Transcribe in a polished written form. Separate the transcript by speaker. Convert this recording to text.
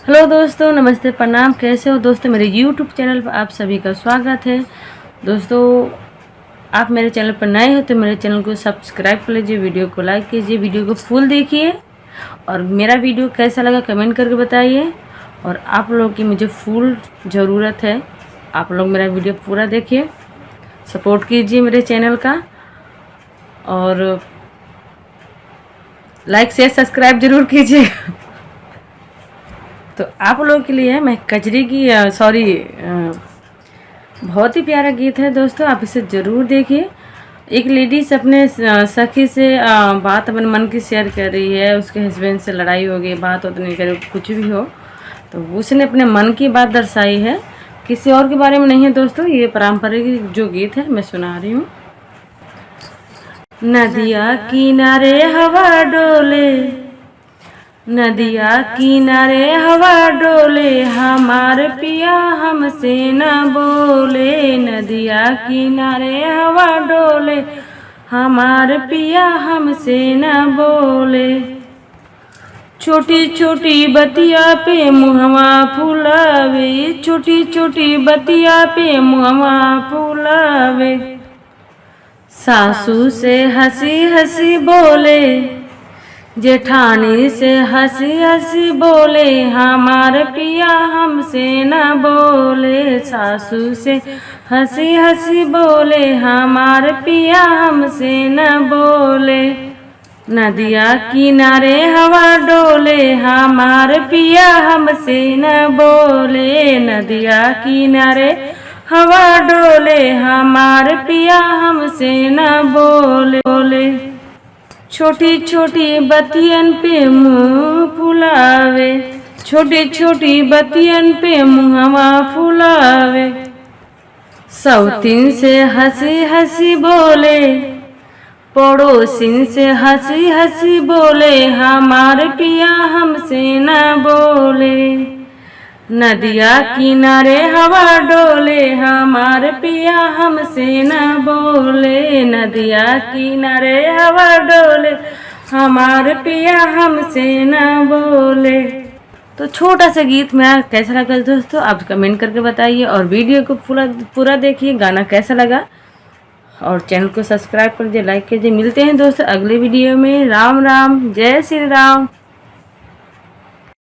Speaker 1: Hello दोस्तों, नमस्ते, प्रणाम। कैसे हो दोस्तों? मेरे यूट्यूब चैनल पर आप सभी का स्वागत है। दोस्तों, आप मेरे चैनल पर नए हो तो मेरे चैनल को सब्सक्राइब कर लीजिए, वीडियो को लाइक कीजिए, वीडियो को फुल देखिए और मेरा वीडियो कैसा लगा कमेंट करके बताइए। और आप लोगों की मुझे फुल ज़रूरत है, आप लोग मेरा वीडियो पूरा देखिए, सपोर्ट कीजिए मेरे चैनल का और लाइक शेयर सब्सक्राइब ज़रूर कीजिए। तो आप लोगों के लिए मैं कजरी की बहुत ही प्यारा गीत है दोस्तों, आप इसे ज़रूर देखिए। एक लेडीज़ अपने सखी से बात अपने मन की शेयर कर रही है, उसके हस्बैंड से लड़ाई हो गई, बात होती नहीं करे, कुछ भी हो, तो उसने अपने मन की बात दर्शाई है, किसी और के बारे में नहीं है दोस्तों। ये पारंपरिक जो गीत है मैं सुना रही हूँ। नदिया किनारे हवा डोले, नदिया किनारे हवा डोले, हमार पिया हमसे न बोले। नदिया किनारे हवा डोले, हमार पिया हमसे न बोले। छोटी छोटी बतिया पे मुहवा फुलावे, छोटी छोटी बतिया पे मुहवा फुलावे। सासू से हंसी हंसी बोले, जेठानी से हंसी हंसी बोले, हमार पिया हमसे न बोले। सासू से हंसी हंसी बोले, हमार पिया हमसे न बोले। नदिया किनारे हवा डोले, हमार पिया हमसे न बोले। नदिया किनारे हवा डोले, हमार पिया हमसे न बोले। छोटी छोटी बतियन पे मुँह फुलावे, छोटी छोटी बतियन पे मुँहवा फुलावे। सौतीन से हंसी हंसी बोले, पड़ोसिन से हंसी हंसी बोले, हमार पिया हमसे न बोले। नदिया किनारे हवा डोले, हमार पिया हमसे न बोले। नदिया किनारे हवा डोले, हमार पिया हमसे न बोले। तो छोटा सा गीत मेरा कैसा लगा दोस्तों, आप कमेंट करके बताइए और वीडियो को पूरा देखिए, गाना कैसा लगा और चैनल को सब्सक्राइब कर दीजिए, लाइक कीजिए। मिलते हैं दोस्तों अगले वीडियो में। राम राम, जय श्री राम।